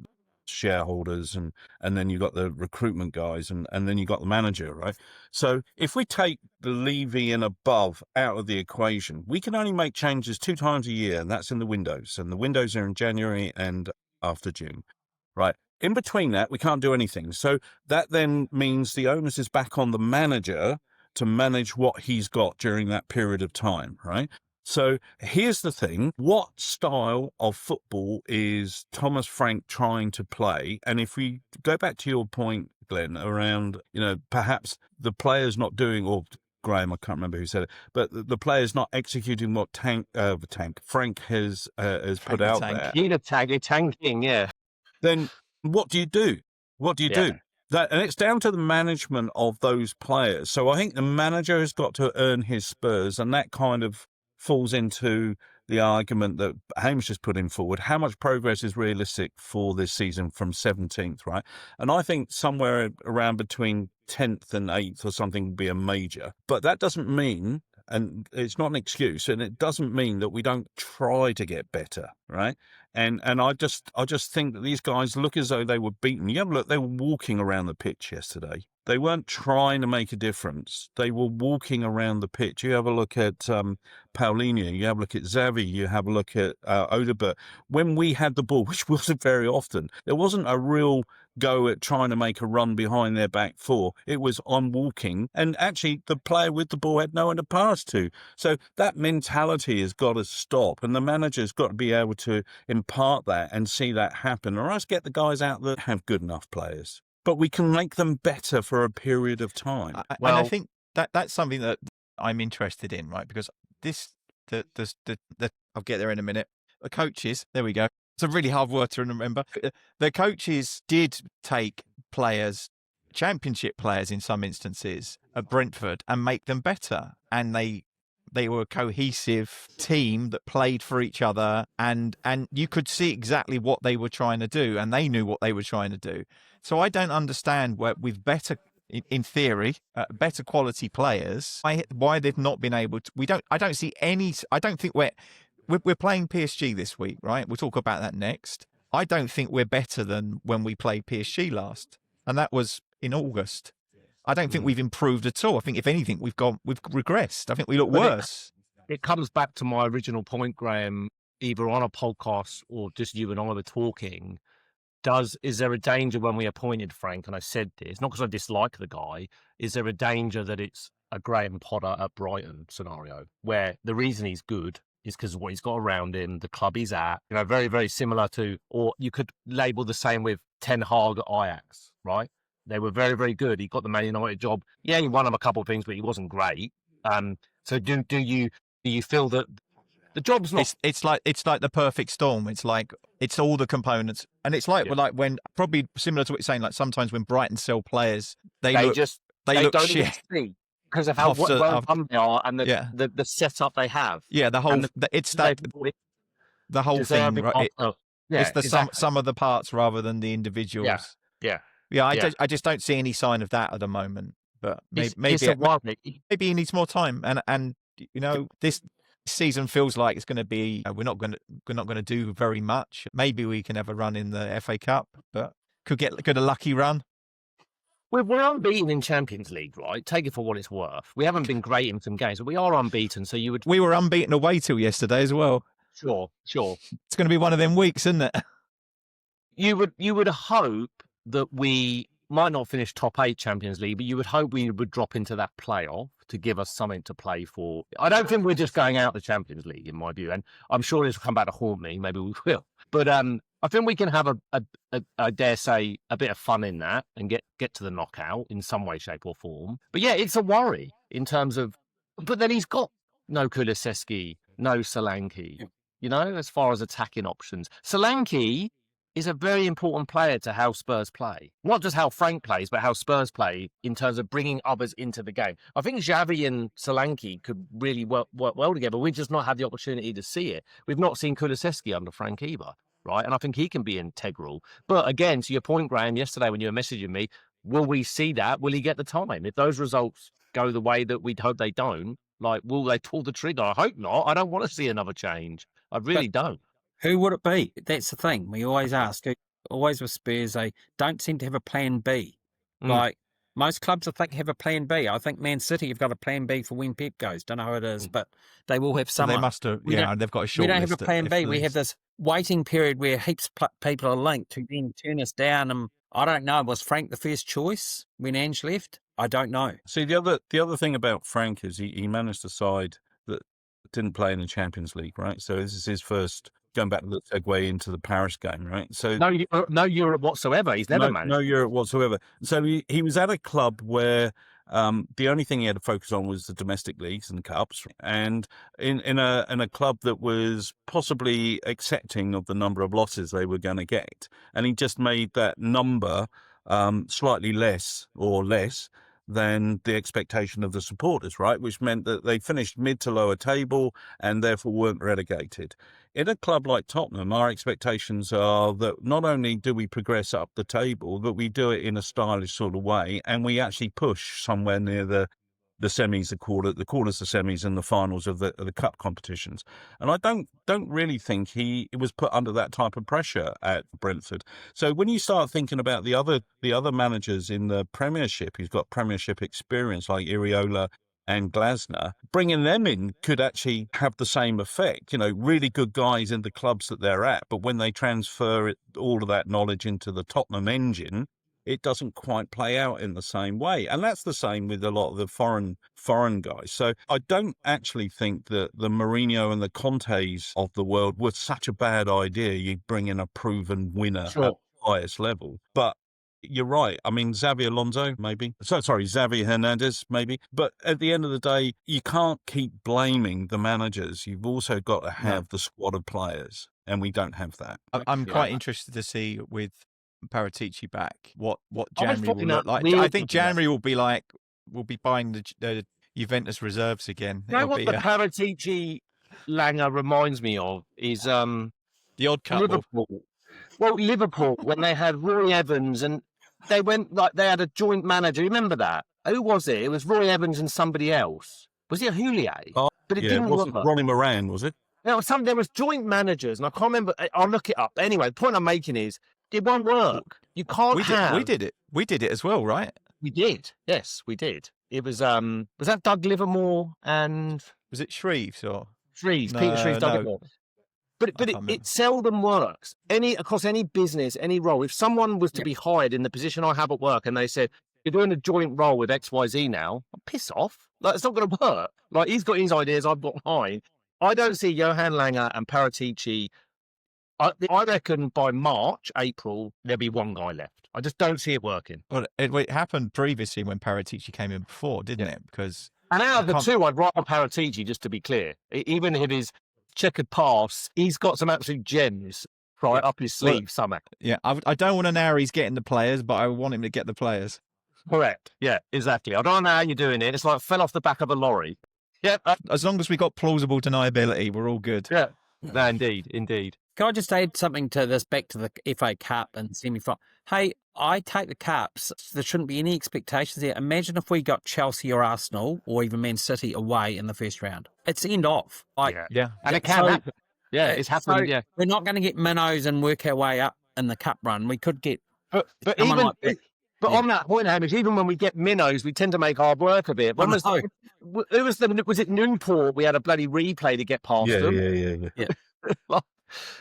shareholders, and then you got the recruitment guys, and then you got the manager, right? So if we take the Levy and above out of the equation, we can only make changes 2 times a year, and that's in the windows. And the windows are in January and after June, right? In between that, we can't do anything. So that then means the onus is back on the manager to manage what he's got during that period of time, right? So here's the thing. What style of football is Thomas Frank trying to play? And if we go back to your point, Glenn, around, perhaps the players not doing, or Graeme, I can't remember who said it, but the players not executing what Frank has put out there. He'd have tanking, yeah. Then what do you do? What do you do? And it's down to the management of those players. So I think the manager has got to earn his spurs, and that kind of falls into the argument that Hamish has put in forward. How much progress is realistic for this season from 17th, right? And I think somewhere around between 10th and 8th or something would be a major. But that doesn't mean, and it's not an excuse, and it doesn't mean that we don't try to get better, right? And I just think that these guys look as though they were beaten. You have a look, they were walking around the pitch yesterday. They weren't trying to make a difference. They were walking around the pitch. You have a look at Paulinho, you have a look at Xavi, you have a look at Odebert. When we had the ball, which wasn't very often, there wasn't a real go at trying to make a run behind their back four. It was on walking, and actually the player with the ball had no one to pass to. So that mentality has got to stop, and the manager's got to be able to impart that and see that happen, or else get the guys out that have good enough players. But we can make them better for a period of time. And I think that's something that I'm interested in, right? Because I'll get there in a minute. The coaches, there we go. It's a really hard word to remember. The coaches did take players, championship players in some instances, at Brentford, and make them better. And they were a cohesive team that played for each other, and you could see exactly what they were trying to do, and they knew what they were trying to do. So I don't understand with better, in theory, better quality players, why they've not been able to. I don't see any. I don't think we're playing PSG this week, right? We'll talk about that next. I don't think we're better than when we played PSG last, and that was in August. I don't think we've improved at all. I think, if anything, we've regressed. I think we look worse. It comes back to my original point, Graeme, either on a podcast or just you and I were talking. Is there a danger when we appointed Frank, and I said this, not because I dislike the guy, is there a danger that it's a Graham Potter at Brighton scenario, where the reason he's good is because of what he's got around him, the club he's at, very, very similar to, or you could label the same with Ten Hag at Ajax, right? They were very, very good. He got the Man United job. Yeah, he won them a couple of things, but he wasn't great. So do you feel that the job's not? It's like the perfect storm. It's like it's all the components, and it's like when, probably similar to what you're saying. Like sometimes when Brighton sell players, they look don't shit even see because of how well done they are and the setup they have. Yeah, the whole the whole thing. Right? It's the sum of the parts rather than the individuals. Yeah. I just don't see any sign of that at the moment. But maybe he needs more time, and this season feels like it's going to be. We're not going to do very much. Maybe we can have a run in the FA Cup, but could get a lucky run. We're unbeaten in Champions League, right? Take it for what it's worth. We haven't been great in some games, but we are unbeaten. So we were unbeaten away till yesterday as well. Sure. It's going to be one of them weeks, isn't it? You would hope that we might not finish top 8 Champions League, but you would hope we would drop into that playoff to give us something to play for. I don't think we're just going out the Champions League, in my view, and I'm sure this will come back to haunt me. Maybe we will, but I think we can have I dare say, a bit of fun in that and get to the knockout in some way, shape, or form. But yeah, it's a worry in terms of. But then he's got no Kulusevski, no Solanke. as far as attacking options. Solanke is a very important player to how Spurs play. Not just how Frank plays, but how Spurs play in terms of bringing others into the game. I think Xavi and Solanke could really work well together. We've just not had the opportunity to see it. We've not seen Kulusevski under Frank either, right? And I think he can be integral. But again, to your point, Graham, yesterday when you were messaging me, will we see that? Will he get the time? If those results go the way that we'd hope they don't, will they pull the trigger? I hope not. I don't want to see another change. I really don't. Who would it be? That's the thing. We always ask. Always with Spurs, they don't seem to have a plan B. Like most clubs, I think, have a plan B. I think Man City have got a plan B for when Pep goes. Don't know who it is, but they will have someone. They must have. Yeah, they've got a short list. We don't have a plan B. If We have this waiting period where heaps of people are linked to then turn us down. And I don't know. Was Frank the first choice when Ange left? I don't know. See, the other thing about Frank is he managed a side that didn't play in the Champions League, right? So this is his first. Going back to the segue into the Paris game, right? So no Europe whatsoever. He's never managed. No Europe whatsoever. So he was at a club where the only thing he had to focus on was the domestic leagues and cups, and in a club that was possibly accepting of the number of losses they were going to get, and he just made that number slightly less than the expectation of the supporters, right? Which meant that they finished mid to lower table and therefore weren't relegated. In a club like Tottenham, our expectations are that not only do we progress up the table, but we do it in a stylish sort of way, and we actually push somewhere near the semis, the quarters, the semis, and the finals of the cup competitions. And I don't really think he was put under that type of pressure at Brentford. So when you start thinking about the other managers in the Premiership who's got Premiership experience, like Iriola and Glasner, bringing them in could actually have the same effect. Really good guys in the clubs that they're at, but when they transfer all of that knowledge into the Tottenham engine, it doesn't quite play out in the same way. And that's the same with a lot of the foreign guys. So I don't actually think that the Mourinho and the Contes of the world were such a bad idea. You bring in a proven winner at the highest level. But you're right. I mean, Xavi Hernandez, maybe. But at the end of the day, you can't keep blaming the managers. You've also got to have the squad of players. And we don't have that. I'm quite interested to see with Paratici back what January will look like. I think January will be buying the Juventus reserves again. You know what the Paratici Langer reminds me of is the odd couple. Liverpool. Well, Liverpool when they had Roy Evans and they went they had a joint manager. Remember that? Who was it? It was Roy Evans and somebody else. Was it Houllier? Oh, but it didn't work. Ronnie Moran, was it? No, there was joint managers, and I can't remember. I'll look it up. Anyway, the point I'm making is it won't work. You can't We did it. We did it as well, right? We did. Yes, we did. It was that Doug Livermore and was it Shreves or Shreves? Peter Shreves, Doug Livermore. But it seldom works. Across any business, any role. If someone was to be hired in the position I have at work and they said, you're doing a joint role with XYZ now, piss off. It's not going to work. He's got his ideas, I've got mine. I don't see Johan Langer and Paratici. I reckon by March, April, there'll be one guy left. I just don't see it working. Well, it happened previously when Paratici came in before, didn't it? And out of the two, I'd rather Paratici, just to be clear. Even if his checkered past, he's got some absolute gems up his sleeve somehow. Yeah, I don't want to know how he's getting the players, but I want him to get the players. Correct. Yeah, exactly. I don't know how you're doing it. It's like fell off the back of a lorry. Yeah. As long as we got plausible deniability, we're all good. Yeah. No, indeed. Can I just add something to this, back to the FA Cup and semi-final? Hey, I take the cups. There shouldn't be any expectations there. Imagine if we got Chelsea or Arsenal or even Man City away in the first round. It's end off. Yeah. And it can happen. Yeah, it's happening. Yeah. We're not going to get minnows and work our way up in the cup run. We could get But on that point, Hamish, even when we get minnows, we tend to make hard work of it. Was it Newport? We had a bloody replay to get past them. Yeah.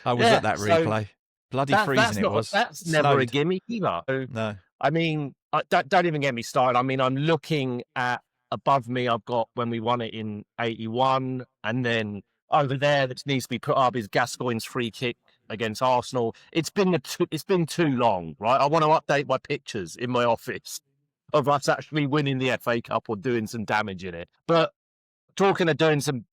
I was at that replay. Bloody freezing it was. That's never a gimme either. No. I mean, don't even get me started. I mean, I'm looking at above me, I've got when we won it in 81, and then over there that needs to be put up is Gascoigne's free kick against Arsenal. It's been too long, right? I want to update my pictures in my office of us actually winning the FA Cup or doing some damage in it. But talking of doing some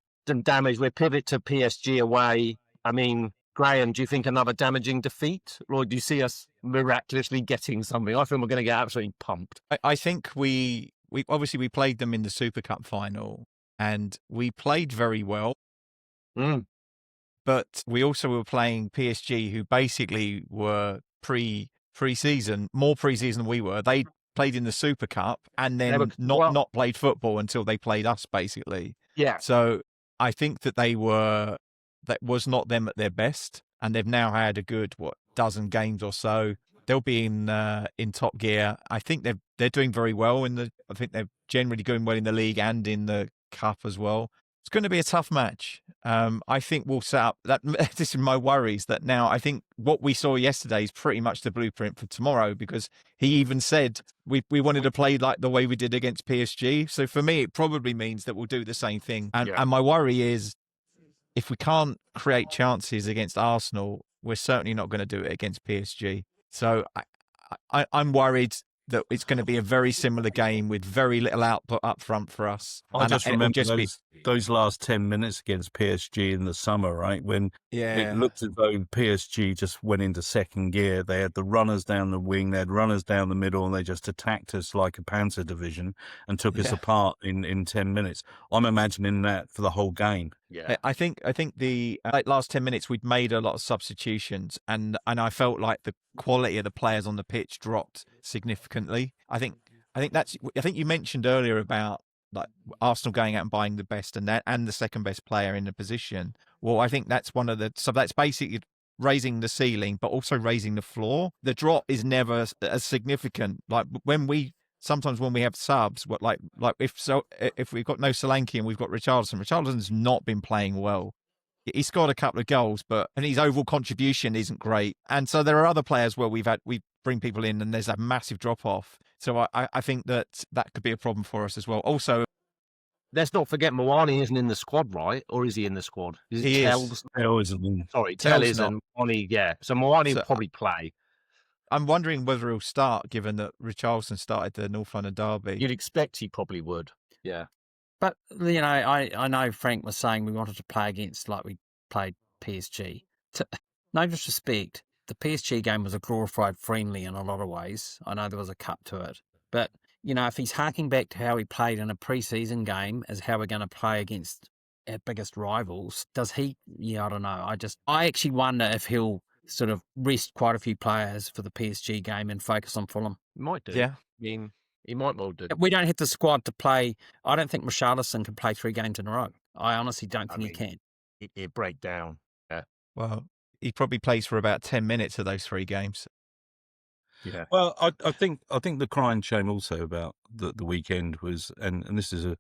damage, we pivot to PSG away. I mean, Graham, do you think another damaging defeat, or do you see us miraculously getting something? I think we're going to get absolutely pumped. I think we obviously we played them in the Super Cup final, and we played very well. But we also were playing PSG, who basically were pre-season, more pre-season than we were. They played in the Super Cup and then not played football until they played us, basically. Yeah. So I think that that was not them at their best, and they've now had a good dozen games or so. They'll be in top gear. I think they're doing very well I think they're generally doing well in the league and in the cup as well. It's going to be a tough match. I think we'll set up that. This is my worries that now I think what we saw yesterday is pretty much the blueprint for tomorrow, because he even said we wanted to play like the way we did against PSG. So for me, it probably means that we'll do the same thing. And my worry is if we can't create chances against Arsenal, we're certainly not going to do it against PSG. So I'm worried that it's going to be a very similar game with very little output up front for us. I just remember those last 10 minutes against PSG in the summer, right? When it looked as though PSG just went into second gear. They had the runners down the wing, they had runners down the middle, and they just attacked us like a Panzer division and took us apart in 10 minutes. I'm imagining that for the whole game. Yeah, I think the last 10 minutes we'd made a lot of substitutions, and I felt like the quality of the players on the pitch dropped significantly. I think you mentioned earlier about like Arsenal going out and buying the best and the second best player in the position. Well, I think that's that's basically raising the ceiling, but also raising the floor. The drop is never as significant. Like sometimes when we have subs, if we've got no Solanke and we've got Richarlison's not been playing well. He scored a couple of goals, and his overall contribution isn't great. And so there are other players where we bring people in and there's a massive drop off. So I think that could be a problem for us as well. Also, let's not forget Moani isn't in the squad, right? Or is he in the squad? He is. Sorry, Tell is, and Moani, yeah. So Moani will probably play. I'm wondering whether he'll start, given that Richarlison started the North London derby. You'd expect he probably would. Yeah. But, I know Frank was saying we wanted to play against like we played PSG. No disrespect, the PSG game was a glorified friendly in a lot of ways. I know there was a cup to it. But, if he's harking back to how he played in a pre-season game as how we're going to play against our biggest rivals, does he? Yeah, I don't know. I actually wonder if he'll sort of rest quite a few players for the PSG game and focus on Fulham. He might do. Yeah. I mean, he might well do. We don't have the squad to play. I don't think Richarlison can play 3 games in a row. I honestly don't think he can. He'd break down. Yeah. Well, he probably plays for about 10 minutes of those 3 games. Yeah. Well, I think the crying shame also about the weekend was, and this is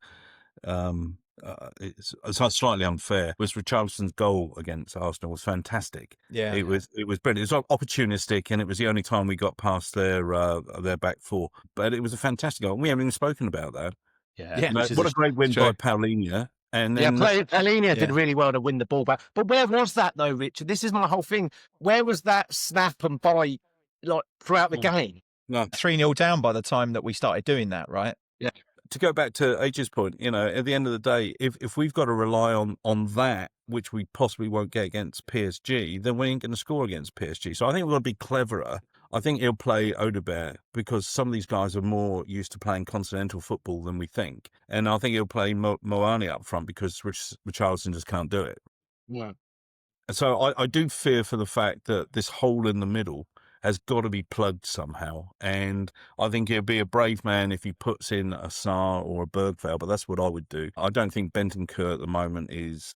it's slightly unfair, was Richarlison's goal against Arsenal was fantastic. Yeah, it was brilliant. It was opportunistic, and it was the only time we got past their back four. But it was a fantastic goal. We haven't even spoken about that. Yeah. What a great win by Paulinho. And then, Paulinho did really well to win the ball back. But where was that though, Richard? This is my whole thing. Where was that snap and bite throughout the game? No. 3-0 down by the time that we started doing that, right? Yeah. To go back to H's point, at the end of the day, if we've got to rely on that, which we possibly won't get against PSG, then we ain't going to score against PSG. So I think we've got to be cleverer. I think he'll play Odegaard because some of these guys are more used to playing continental football than we think. And I think he'll play Moani up front because Richarlison just can't do it. Yeah. So I do fear for the fact that this hole in the middle has got to be plugged somehow. And I think he'll be a brave man if he puts in a Sarr or a Bergvall, but that's what I would do. I don't think Bentancur at the moment is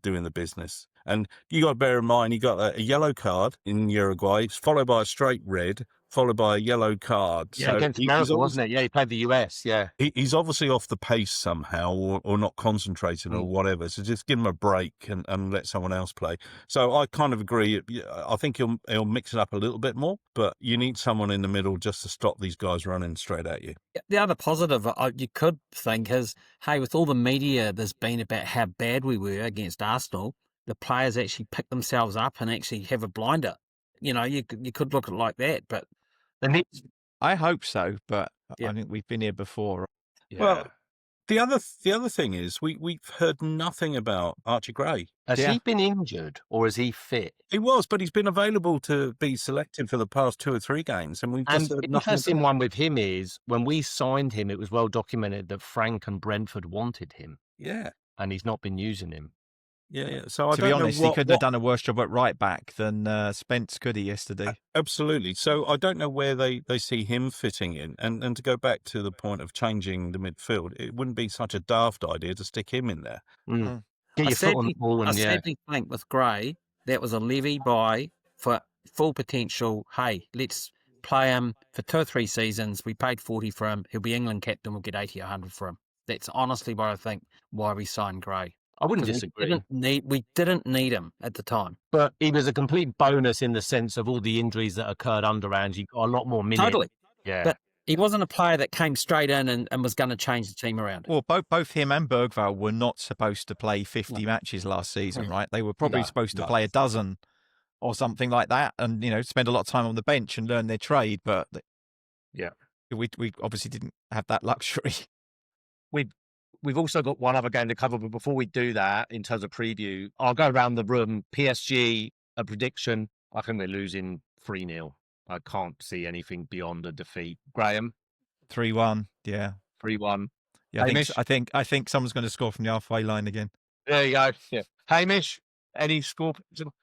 doing the business. And you got to bear in mind, he got a yellow card in Uruguay, followed by a straight red, followed by a yellow card. Yeah, so against America, wasn't it? Yeah, he played the US, yeah. He's obviously off the pace somehow or not concentrating or whatever. So just give him a break and let someone else play. So I kind of agree. I think he'll mix it up a little bit more, but you need someone in the middle just to stop these guys running straight at you. The other positive you could think is, hey, with all the media there's been about how bad we were against Arsenal, the players actually pick themselves up and actually have a blinder. You could look at it like that, but I hope so, but I think we've been here before. Yeah. Well, The other thing is we've heard nothing about Archie Gray. Has he been injured or is he fit? He was, but he's been available to be selected for the past 2 or 3 games, and we've just And heard the nothing. interesting one with him is when we signed him, it was well documented that Frank and Brentford wanted him, Yeah, and he's not been using him. yeah. So I To don't be honest, know he couldn't have done a worse job at right back than Spence, could he, yesterday? Absolutely. So I don't know where they see him fitting in. And to go back to the point of changing the midfield, it wouldn't be such a daft idea to stick him in there. Mm. Get your foot on the ball I and sadly think with Gray, that was a levy buy for full potential. Hey, let's play him for 2 or 3 seasons. We paid 40 for him. He'll be England captain. We'll get 80 or 100 for him. That's honestly what I think why we signed Gray. I wouldn't 'Cause disagree. We didn't need him at the time. But he was a complete bonus in the sense of all the injuries that occurred under Ange. Got a lot more minutes. Totally. Yeah. But he wasn't a player that came straight in and was going to change the team around. Well, both him and Bergvall were not supposed to play 50 matches last season, right? They were probably supposed to play a dozen or something like that, and spend a lot of time on the bench and learn their trade. But we obviously didn't have that luxury. We've also got one other game to cover, but before we do that, in terms of preview, I'll go around the room. PSG, a prediction. I think they're losing 3-0. I can't see anything beyond a defeat. Graham? 3-1, yeah. 3-1. Yeah, Hamish? I think someone's going to score from the halfway line again. There you go. Yeah. Hamish, any score?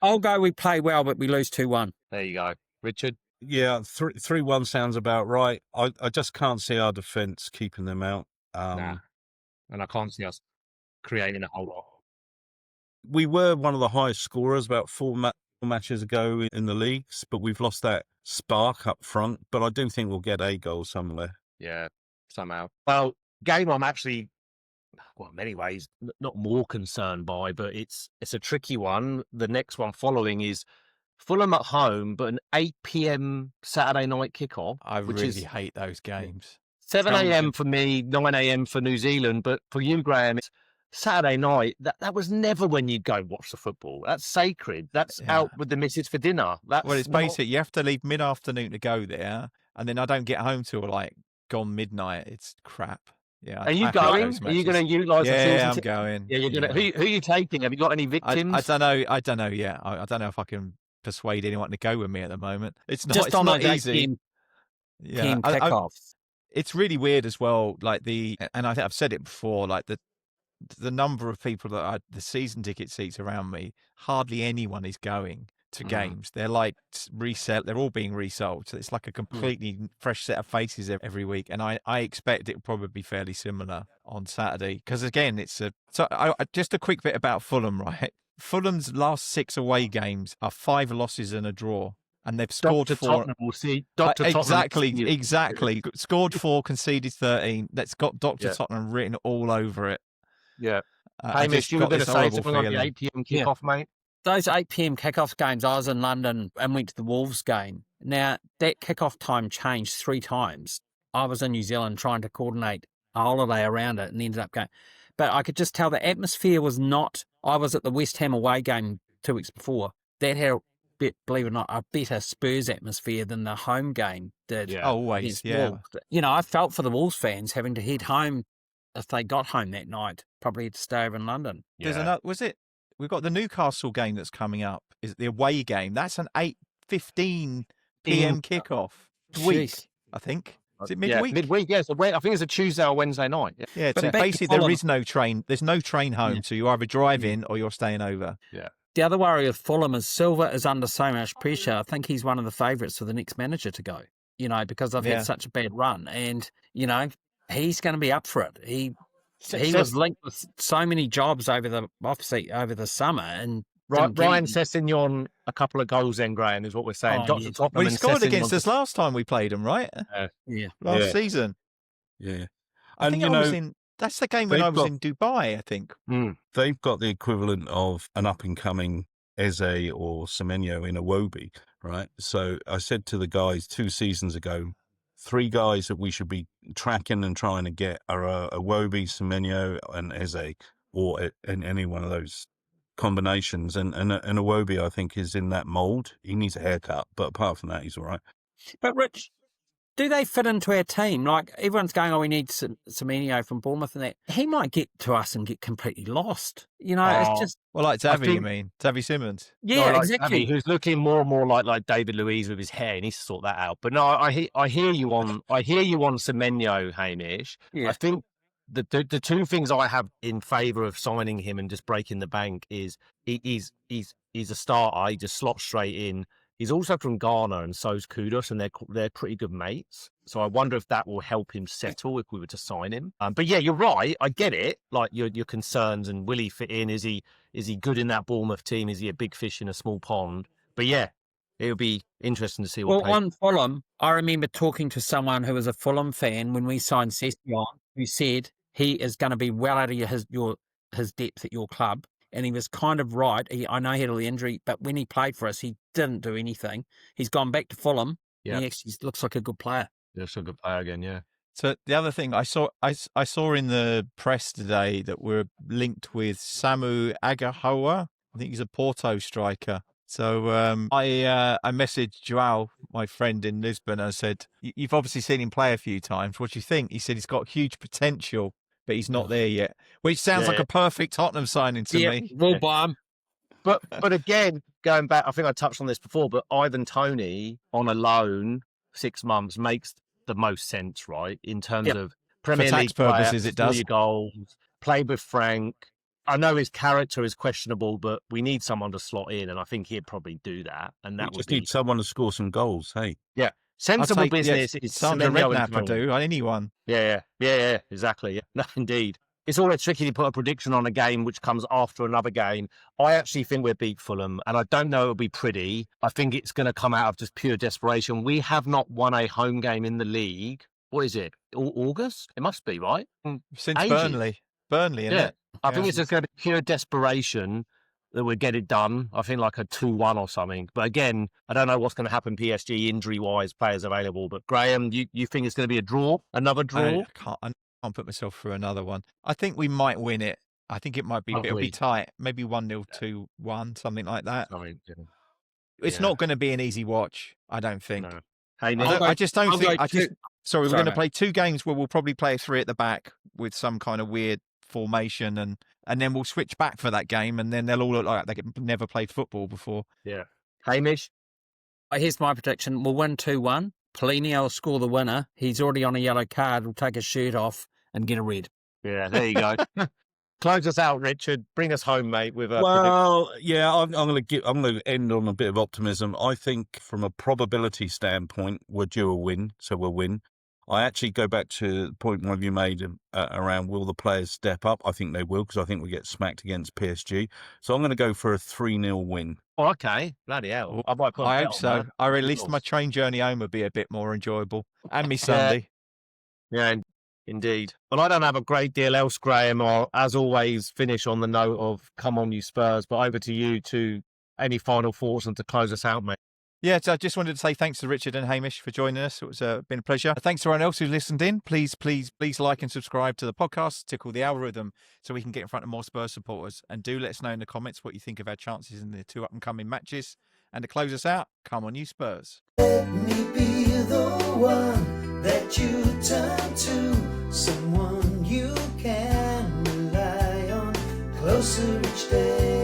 I'll go we play well, but we lose 2-1. There you go. Richard? Yeah, 3-1 sounds about right. I just can't see our defence keeping them out. Nah. And I can't see us creating a whole lot. We were one of the highest scorers about 4 matches ago in the leagues, but we've lost that spark up front. But I do think we'll get a goal somewhere. Yeah, somehow. Well, game I'm actually, in many ways, not more concerned by, but it's a tricky one. The next one following is Fulham at home, but an 8 p.m. Saturday night kickoff. I really hate those games. 7 a.m. for me, 9 a.m. for New Zealand. But for you, Graham, it's Saturday night. That was never when you'd go watch the football. That's sacred. That's out with the missus for dinner. Well, it's basic. You have to leave mid-afternoon to go there, and then I don't get home till gone midnight. It's crap. Yeah. Are you going? Are you going to utilise? Yeah, I'm going. Yeah, you're going to. Who are you taking? Have you got any victims? I don't know. I don't know yet. I don't know if I can persuade anyone to go with me at the moment. It's not. Just it's on not those easy. Team kickoffs. It's really weird as well. And I think I've said it before. Like the number of people the season ticket seats around me, hardly anyone is going to games. They're like they're all being resold. So it's like a completely fresh set of faces every week. And I expect it will probably be fairly similar on Saturday. Because again, just a quick bit about Fulham, right? Fulham's last 6 away games are 5 losses and a draw. And they've scored 4. Tottenham will see. Dr. Exactly. Scored 4, conceded 13. That's got Dr. Tottenham written all over it. Yeah. Hamish, you were going to say something on the 8 p.m. kickoff, mate? Those 8 p.m. kickoff games, I was in London and went to the Wolves game. Now, that kickoff time changed 3 times. I was in New Zealand trying to coordinate a holiday around it and ended up going. But I could just tell the atmosphere was not. I was at the West Ham away game 2 weeks before. That had, believe it or not, a better Spurs atmosphere than the home game did. Yeah. Always, yeah. Wolves. I felt for the Wolves fans having to head home if they got home that night. Probably had to stay over in London. There's another. We've got the Newcastle game that's coming up. Is the away game? That's an 8:15 p.m. kickoff. Week, I think. Is it midweek? Yeah, midweek, yes. I think it's a Tuesday or Wednesday night. Yeah, so basically there is no train. There's no train home, so you either drive in or you're staying over. Yeah. The other worry of Fulham is Silva is under so much pressure. I think he's one of the favourites for the next manager to go, because they've had such a bad run. And, he's going to be up for it. He was linked with so many jobs over the summer. And Ryan Sessegnon, a couple of goals then, Graham, is what we're saying. Well, he scored against us last time we played him, right? Last season. Yeah. I think that's the game when I was in Dubai, I think. They've got the equivalent of an up-and-coming Eze or Semenyo in Iwobi, right? So I said to the guys 2 seasons ago, 3 guys that we should be tracking and trying to get are Iwobi, Semenyo and Eze, or in any one of those combinations. And Iwobi, I think, is in that mould. He needs a haircut, but apart from that, he's all right. But Rich, do they fit into our team? Like, everyone's going, oh, we need Semenyo from Bournemouth and that. He might get to us and get completely lost. It's just... Well, like Xavi, think- you mean? Xavi Simmons. Yeah, like exactly. Abby, who's looking more and more like David Luiz with his hair. He needs to sort that out. But no, I hear you on Semenyo, Hamish. Yeah. I think the two things I have in favour of signing him and just breaking the bank is he's a starter. He just slots straight in. He's also from Ghana, and so's Kudus, and they're pretty good mates. So I wonder if that will help him settle if we were to sign him. But yeah, you're right. I get it. Like your concerns, and will he fit in? Is he good in that Bournemouth team? Is he a big fish in a small pond? But yeah, it would be interesting to see what. Well, on Fulham, I remember talking to someone who was a Fulham fan when we signed Session, who said he is going to be well out of his depth at your club. And he was kind of right. I know he had all the injury, but when he played for us, he didn't do anything. He's gone back to Fulham. Yeah. He actually looks like a good player. He's a good player again, yeah. So the other thing I saw in the press today that we're linked with Samu Agahoa. I think he's a Porto striker. So I messaged Joao, my friend in Lisbon, and I said, "You've obviously seen him play a few times. What do you think?" He said he's got huge potential, but he's not there yet. Which sounds like a perfect Tottenham signing to me. We'll buy him. But again, going back, I think I touched on this before, but Ivan Toney on a loan, 6 months, makes the most sense, right? In terms of Premier For tax League player, purposes, it score does. your goals, play with Frank. I know his character is questionable, but we need someone to slot in, and I think he'd probably do that. And that We would just be need someone to score some goals. Hey, sensible I'll take, business. Is Sandra Semenyo and Redknapp, I Toney. do. Anyone. Yeah, exactly. Yeah, no, indeed. It's always tricky to put a prediction on a game which comes after another game. I actually think we'll beat Fulham, and I don't know it'll be pretty. I think it's going to come out of just pure desperation. We have not won a home game in the league. What is it? August? It must be, right? Since Ages. Burnley, isn't Yeah. it? I think it's just going to be pure desperation that we'll get it done. I think like a 2-1 or something. But again, I don't know what's going to happen PSG injury-wise, players available. But Graham, you think it's going to be a draw? Another draw? I can't put myself through another one. I think we might win it. I think it might be. It'll be tight. Maybe 1-0, 2-1, something like that. It's not going to be an easy watch, I don't think. No. I just don't think. Sorry, we're going to mate. play 2 games where we'll probably play 3 at the back with some kind of weird formation, and then we'll switch back for that game, and then they'll all look like they've never played football before. Yeah. Hamish? Here's my prediction. We'll win 2-1. Polini will score the winner. He's already on a yellow card. We'll take his shirt off and get a red. Yeah, there you go. Close us out, Richard. Bring us home, mate. With a I'm going to end on a bit of optimism. I think from a probability standpoint, we're due a win, so we'll win. I actually go back to the point one of you made around will the players step up? I think they will, because I think we get smacked against PSG. So I'm going to go for a 3-0 win. Oh, okay. Bloody hell. I might put a I bet hope on so. that. At least my train journey home would be a bit more enjoyable, and me Sunday. Yeah, indeed. Well, I don't have a great deal else, Graham. Or as always, finish on the note of "Come on, you Spurs." But over to you to any final thoughts and to close us out, mate. Yeah, so I just wanted to say thanks to Richard and Hamish for joining us. It was been a pleasure. Thanks to everyone else who listened in. Please like and subscribe to the podcast, tickle the algorithm so we can get in front of more Spurs supporters. And do let us know in the comments what you think of our chances in the 2 up-and-coming matches. And to close us out, come on, you Spurs. Let me be the one that you turn to, someone you can rely on, closer each day.